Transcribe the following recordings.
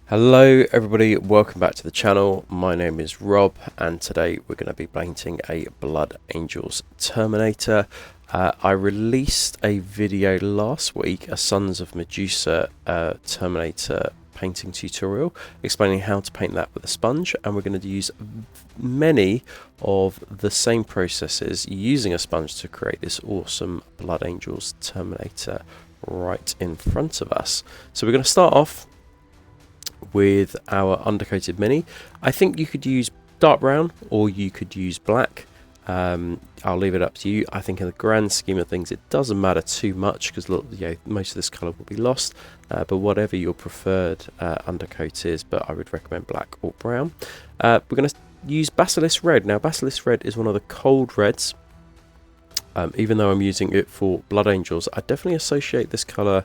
Hello everybody, welcome back to the channel. My name is Rob and today we're going to be painting a Blood Angels Terminator. I released a video last week, a Sons of Medusa Terminator painting tutorial, explaining how to paint that with a sponge, and we're going to use many of the same processes using a sponge to create this awesome Blood Angels Terminator right in front of us. So we're going to start off with our undercoated mini. I think you could use dark brown or you could use black. I'll leave it up to you. I think in the grand scheme of things it doesn't matter too much because most of this colour will be lost, but whatever your preferred undercoat is, but I would recommend black or brown. We're going to use Basilisk Red. Now Basilisk Red is one of the cold reds. Even though I'm using it for Blood Angels, I definitely associate this colour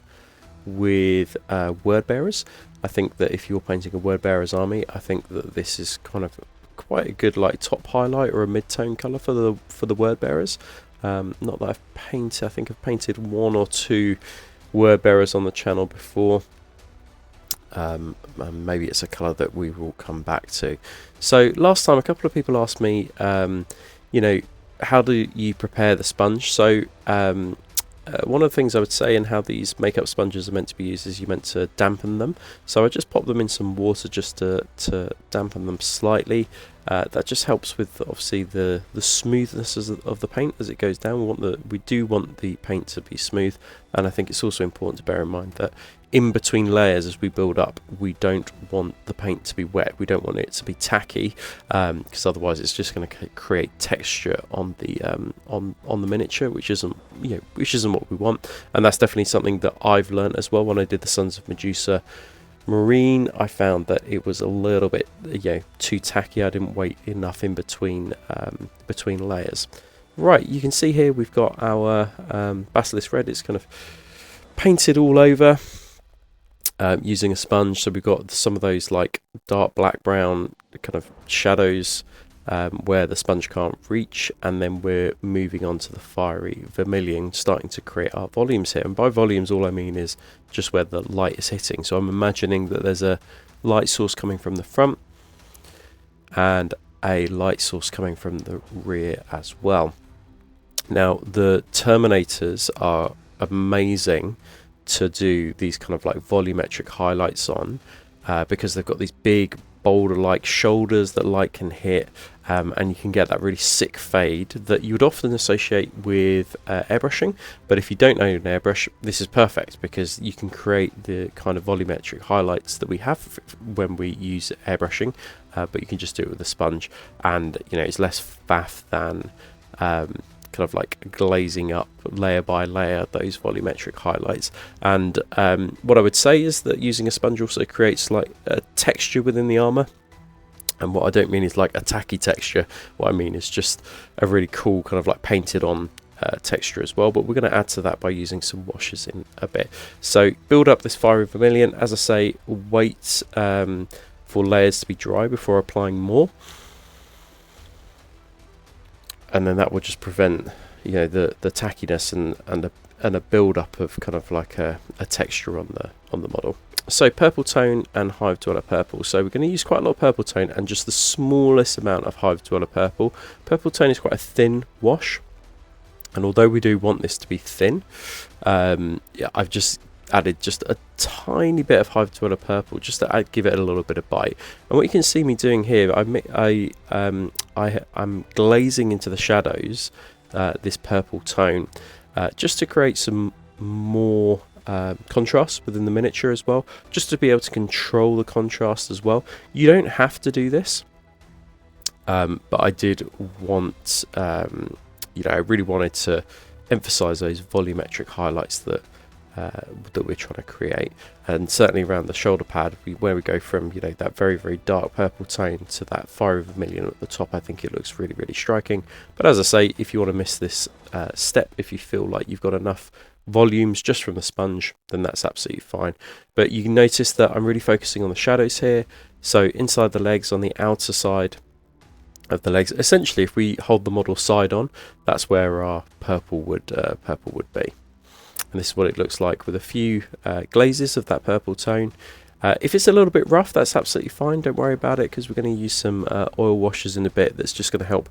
with word bearers. I think that if you're painting a word bearer's army, I think that this is kind of quite a good like top highlight or a mid-tone colour for the word bearers. Not that I've painted, I think I've painted one or two word bearers on the channel before. Maybe it's a colour that we will come back to. So last time a couple of people asked me, you know, how do you prepare the sponge? So one of the things I would say, and how these makeup sponges are meant to be used, is you're meant to dampen them. So I just pop them in some water just to dampen them slightly. That just helps with obviously the smoothness of the paint as it goes down. We do want the paint to be smooth, and I think it's also important to bear in mind that in between layers as we build up, we don't want the paint to be wet. We don't want it to be tacky, because otherwise it's just going to create texture on the miniature, which isn't what we want. And that's definitely something that I've learned as well when I did the Sons of Medusa Marine. I found that it was a little bit too tacky. I didn't wait enough in between layers. Right, you can see here we've got our Basilisk Red. It's kind of painted all over using a sponge. So we've got some of those like dark black brown kind of shadows where the sponge can't reach, and then we're moving on to the fiery vermilion, starting to create our volumes here. And by volumes, all I mean is just where the light is hitting. So I'm imagining that there's a light source coming from the front and a light source coming from the rear as well. Now the Terminators are amazing to do these kind of like volumetric highlights on, because they've got these big boulder-like shoulders that light can hit, and you can get that really sick fade that you would often associate with airbrushing. But if you don't own an airbrush, this is perfect because you can create the kind of volumetric highlights that we have when we use airbrushing, but you can just do it with a sponge, and it's less faff than kind of like glazing up layer by layer those volumetric highlights. And what I would say is that using a sponge also creates like a texture within the armor. And what I don't mean is like a tacky texture. What I mean is just a really cool kind of like painted on texture as well. But we're going to add to that by using some washes in a bit. So build up this fiery vermilion. As I say, wait for layers to be dry before applying more. And then that will just prevent the tackiness and a build up of kind of like a texture on the model. So purple tone and Hive Dweller purple. So we're going to use quite a lot of purple tone and just the smallest amount of Hive Dweller purple. Purple tone is quite a thin wash, and although we do want this to be thin, I've just added just a tiny bit of Hive Dweller purple just to give it a little bit of bite. And what you can see me doing here, I'm glazing into the shadows this purple tone just to create some more contrast within the miniature as well, just to be able to control the contrast as well. You don't have to do this, but I did want I really wanted to emphasize those volumetric highlights that we're trying to create. And certainly around the shoulder pad, where we go from that very, very dark purple tone to that fiery vermilion at the top, I think it looks really, really striking. But as I say, if you want to miss this step, if you feel like you've got enough volumes just from the sponge, then that's absolutely fine. But you can notice that I'm really focusing on the shadows here. So inside the legs, on the outer side of the legs, essentially if we hold the model side on, that's where our purple would be. And this is what it looks like with a few glazes of that purple tone. If it's a little bit rough, that's absolutely fine, don't worry about it, because we're going to use some oil washes in a bit that's just going to help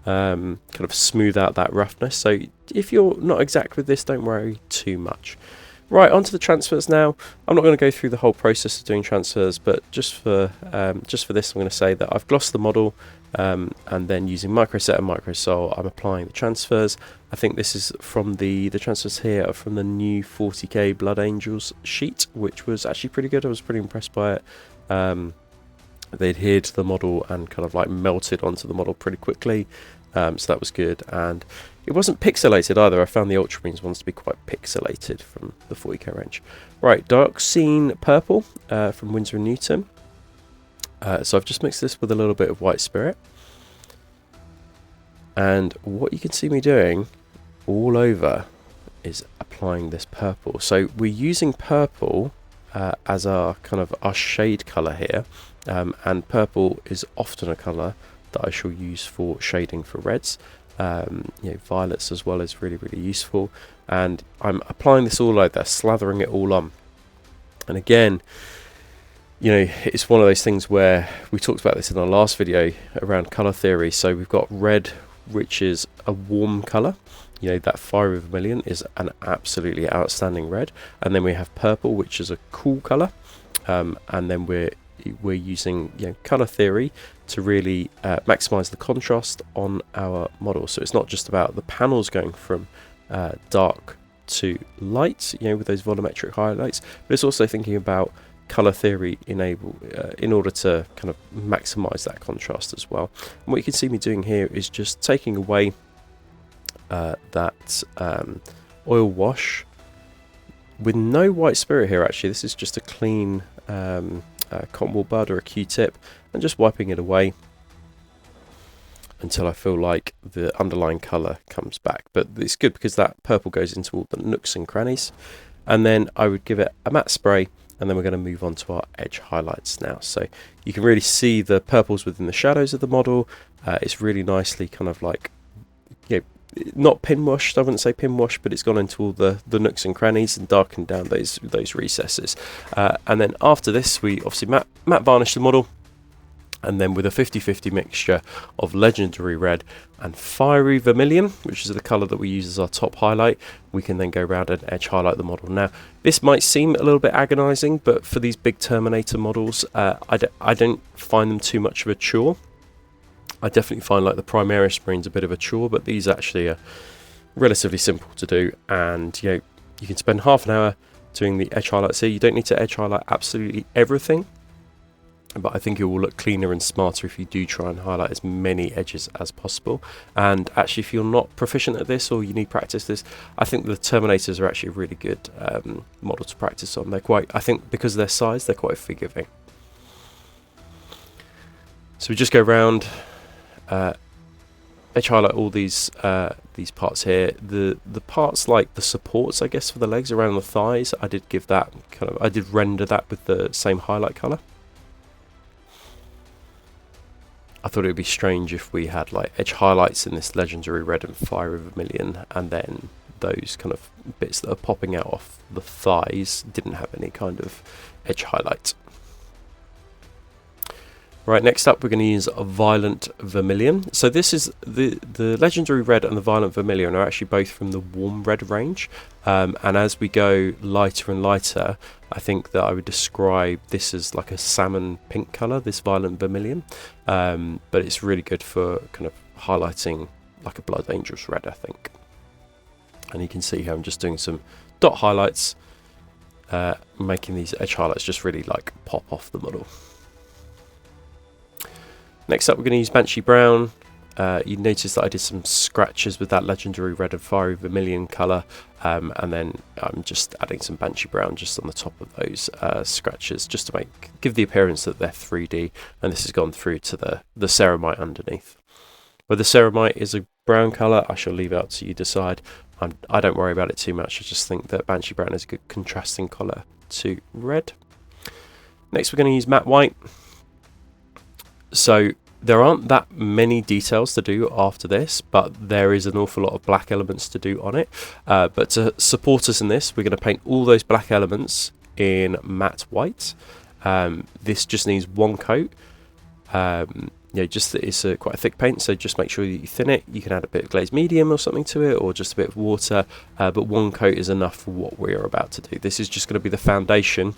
kind of smooth out that roughness. So if you're not exact with this, don't worry too much. Right, onto the transfers now. I'm not going to go through the whole process of doing transfers, but just for this, I'm going to say that I've glossed the model, and then using microset and microsol, I'm applying the transfers. I think this is from the transfers here are from the new 40k Blood Angels sheet, which was actually pretty good. I was pretty impressed by it. They adhered to the model and kind of like melted onto the model pretty quickly, so that was good. And it wasn't pixelated either. I found the Ultramarines ones to be quite pixelated from the 40k range. Right, Dark Scene Purple from Winsor & Newton. So I've just mixed this with a little bit of White Spirit. And what you can see me doing all over is applying this purple. So we're using purple as our kind of our shade colour here. And purple is often a colour that I shall use for shading for reds. Violets as well is really, really useful. And I'm applying this all over, slathering it all on. And again, it's one of those things where we talked about this in our last video around colour theory. So we've got red, which is a warm colour. That fiery vermilion is an absolutely outstanding red. And then we have purple, which is a cool colour. And then we're using colour theory to really maximise the contrast on our model. So it's not just about the panels going from dark to light, with those volumetric highlights, but it's also thinking about colour theory in order to kind of maximise that contrast as well. And what you can see me doing here is just taking away that oil wash with no White Spirit here. Actually, this is just a clean cotton wool bud or a Q-tip, and just wiping it away until I feel like the underlying colour comes back. But it's good because that purple goes into all the nooks and crannies. And then I would give it a matte spray, and then we're going to move on to our edge highlights now. So you can really see the purples within the shadows of the model. It's really nicely kind of like, not pin washed, I wouldn't say pin washed, but it's gone into all the nooks and crannies and darkened down those recesses. And then after this, we obviously matte varnish the model, and then with a 50-50 mixture of legendary red and fiery vermilion, which is the colour that we use as our top highlight, we can then go around and edge highlight the model. Now, this might seem a little bit agonising, but for these big Terminator models, I don't find them too much of a chore. I definitely find like the Primaris Marines a bit of a chore, but these actually are relatively simple to do. And you can spend half an hour doing the edge highlights here. You don't need to edge highlight absolutely everything, but I think it will look cleaner and smarter if you do try and highlight as many edges as possible. And actually, if you're not proficient at this or you need practice this, I think the Terminators are actually a really good model to practice on. I think because of their size, they're quite forgiving. So we just go around, edge highlight all these parts here. The parts like the supports, I guess, for the legs around the thighs, I did render that with the same highlight colour. I thought it would be strange if we had like edge highlights in this legendary red and fiery vermilion, and then those kind of bits that are popping out off the thighs didn't have any kind of edge highlight. Right, next up we're going to use a Violent Vermilion. So this is the Legendary Red and the Violent Vermilion are actually both from the Warm Red range. And as we go lighter and lighter, I think that I would describe this as like a salmon pink colour, this Violent Vermilion. But it's really good for kind of highlighting like a Blood Angels Red, I think. And you can see how I'm just doing some dot highlights, making these edge highlights just really like pop off the model. Next up we're going to use Banshee Brown. You notice that I did some scratches with that Legendary Red and Fiery Vermilion colour, and then I'm just adding some Banshee Brown just on the top of those scratches, just to give the appearance that they're 3D, and this has gone through to the ceramite underneath. Where the ceramite is a brown colour, I shall leave out to you decide. I don't worry about it too much, I just think that Banshee Brown is a good contrasting colour to red. Next we're going to use Matte White. So there aren't that many details to do after this, but there is an awful lot of black elements to do on it. But to support us in this, we're going to paint all those black elements in matte white. This just needs one coat. Just that it's quite a thick paint, so just make sure that you thin it. You can add a bit of glazed medium or something to it, or just a bit of water, but one coat is enough for what we're about to do. This is just going to be the foundation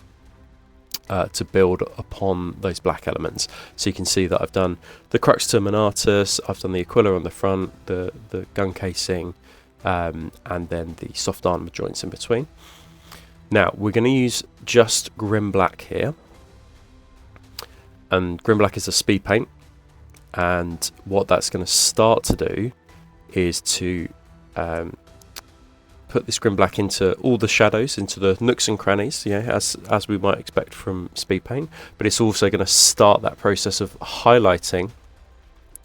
to build upon those black elements. So you can see that I've done the crux terminatus, I've done the Aquila on the front, the gun casing, and then the soft armour joints in between. Now we're going to use just Grim Black here, and Grim Black is a speed paint, and what that's going to start to do is to put this Grim Black into all the shadows, into the nooks and crannies, as we might expect from speed paint, but it's also going to start that process of highlighting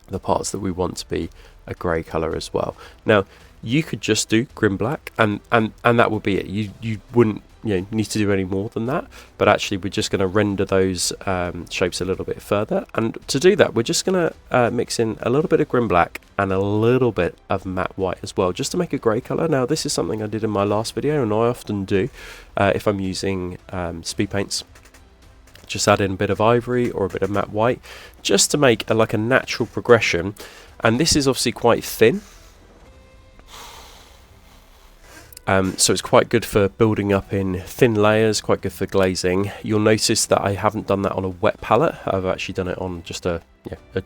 the parts that we want to be a grey colour as well. Now you could just do Grim Black and that would be it. You wouldn't need to do any more than that, but actually we're just going to render those shapes a little bit further, and to do that we're just going to mix in a little bit of Grim Black and a little bit of matte white as well, just to make a grey colour. Now this is something I did in my last video, and I often do if I'm using speed paints. Just add in a bit of ivory or a bit of matte white just to make like a natural progression, and this is obviously quite thin. So it's quite good for building up in thin layers, quite good for glazing. You'll notice that I haven't done that on a wet palette. I've actually done it on just a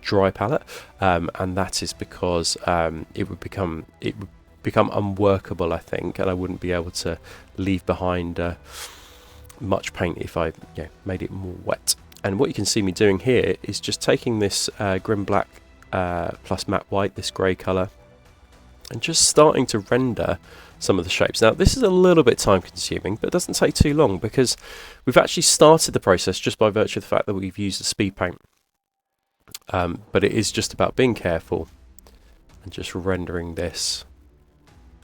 dry palette, and that is because it would become unworkable, I think, and I wouldn't be able to leave behind much paint if I made it more wet. And what you can see me doing here is just taking this Grim Black plus matte white, this grey colour, and just starting to render some of the shapes. Now this is a little bit time consuming, but it doesn't take too long because we've actually started the process just by virtue of the fact that we've used a speed paint. But it is just about being careful and just rendering this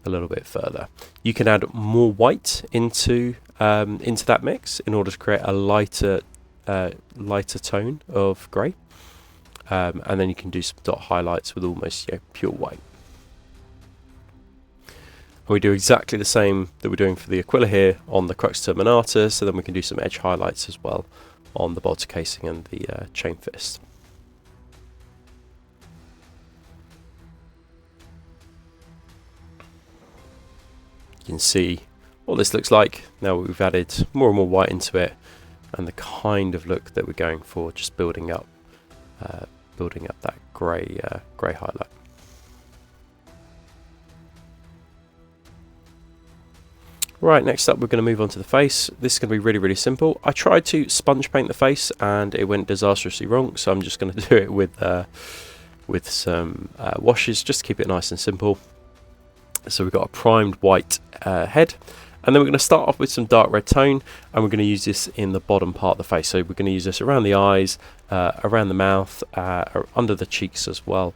a little bit further. You can add more white into that mix in order to create a lighter tone of grey, and then you can do some dot highlights with almost pure white. And we do exactly the same that we're doing for the Aquila here on the crux terminatus, so then we can do some edge highlights as well on the bolter casing and the chain fist. You can see what this looks like now that we've added more and more white into it, and the kind of look that we're going for, just building up that grey highlight. Right, next up we're going to move on to the face. This is going to be really, really simple. I tried to sponge paint the face and it went disastrously wrong, so I'm just going to do it with some washes just to keep it nice and simple. So we've got a primed white head, and then we're going to start off with some dark red tone, and we're going to use this in the bottom part of the face. So we're going to use this around the eyes, around the mouth, under the cheeks as well.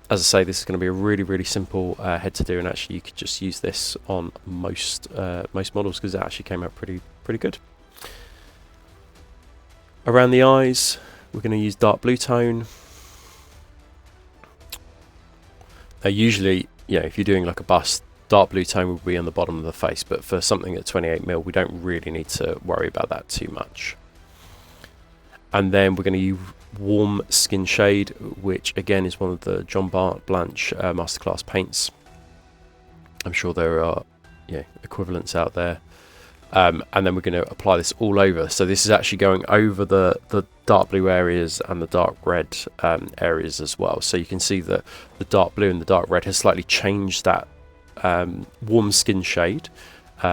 As I say, this is going to be a really, really simple head to do, and actually you could just use this on most models because it actually came out pretty good. Around the eyes, we're going to use dark blue tone. Now usually, if you're doing like a bust, dark blue tone will be on the bottom of the face, but for something at 28mm, we don't really need to worry about that too much. And then we're going to use warm skin shade, which again is one of the John Blanche masterclass paints. I'm sure there are equivalents out there. And then we're going to apply this all over. So this is actually going over the dark blue areas and the dark red areas as well. So you can see that the dark blue and the dark red has slightly changed that warm skin shade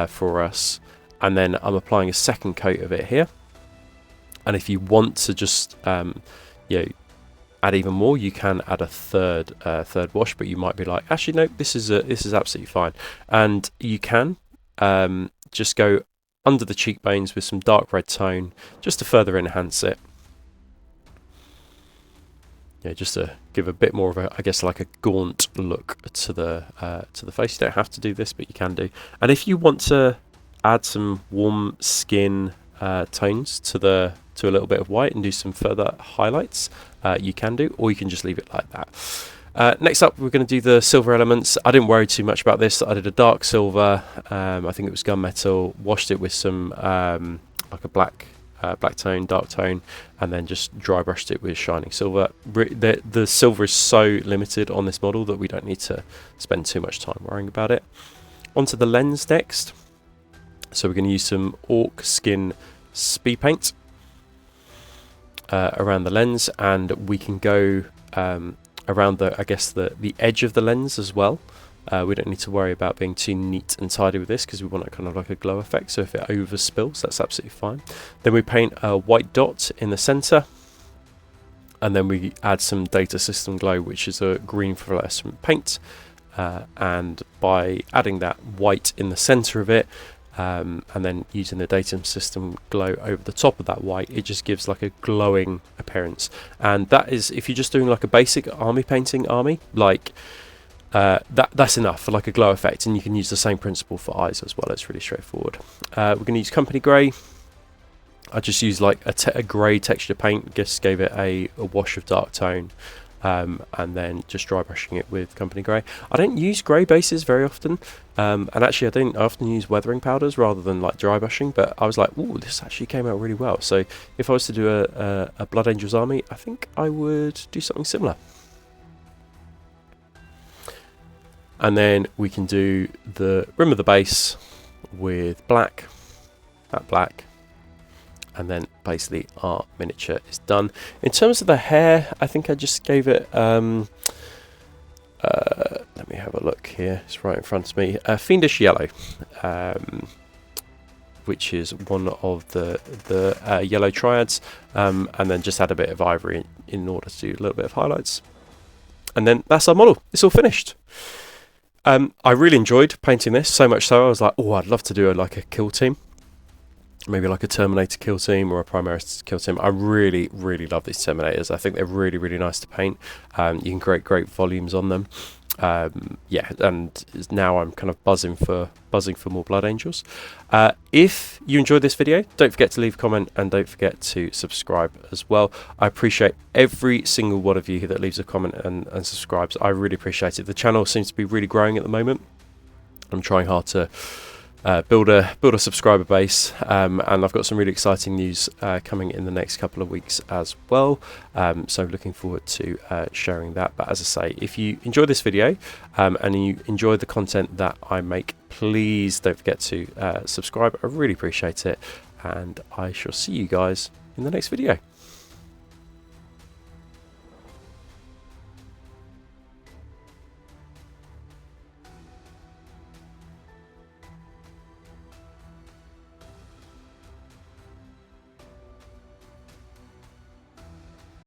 for us. And then I'm applying a second coat of it here. And if you want to just add even more, you can add a third wash, but you might be like, actually no, this is absolutely fine. And you can just go under the cheekbones with some dark red tone just to further enhance it. Just to give a bit more of a, I guess, like a gaunt look to the face. You don't have to do this, but you can do. And if you want to add some warm skin tones to a little bit of white and do some further highlights, you can do, or you can just leave it like that. Next up, we're going to do the silver elements. I didn't worry too much about this. I did a dark silver, I think it was gunmetal, washed it with some like a black black tone, dark tone, and then just dry brushed it with shining silver. The silver is so limited on this model that we don't need to spend too much time worrying about it. Onto the lens next. So we're going to use some orc skin speed paint around the lens, and we can go around the edge of the lens as well. We don't need to worry about being too neat and tidy with this because we want it kind of like a glow effect, so if it overspills, that's absolutely fine. Then we paint a white dot in the center, and then we add some data system glow, which is a green fluorescent paint, and by adding that white in the center of it, and then using the data system glow over the top of that white, it just gives like a glowing appearance. And that is, if you're just doing like a basic army painting like that's enough for like a glow effect, and you can use the same principle for eyes as well. It's really straightforward. We're going to use company grey. I just used like a grey texture paint, just gave it a wash of dark tone, and then just dry brushing it with company grey. I don't use grey bases very often, and actually I often use weathering powders rather than like dry brushing, but I was like, ooh, this actually came out really well. So if I was to do a Blood Angels army, I think I would do something similar. And then we can do the rim of the base with black, that black, and then basically our miniature is done. In terms of the hair, I think I just gave it, let me have a look here, it's right in front of me, Fiendish Yellow, which is one of the yellow triads, and then just add a bit of ivory in order to do a little bit of highlights. And then that's our model, it's all finished. I really enjoyed painting this, so much so I was like, oh, I'd love to do like a kill team. Maybe like a Terminator kill team or a Primaris kill team. I really, really love these Terminators. I think they're really, really nice to paint. You can create great volumes on them. Yeah, and now I'm kind of buzzing for more Blood Angels. If you enjoyed this video, don't forget to leave a comment and don't forget to subscribe as well. I appreciate every single one of you that leaves a comment and subscribes. I really appreciate it. The channel seems to be really growing at the moment. I'm trying hard to build a subscriber base, and I've got some really exciting news coming in the next couple of weeks as well, so looking forward to sharing that. But as I say, if you enjoy this video and you enjoy the content that I make, please don't forget to subscribe. I really appreciate it, and I shall see you guys in the next video.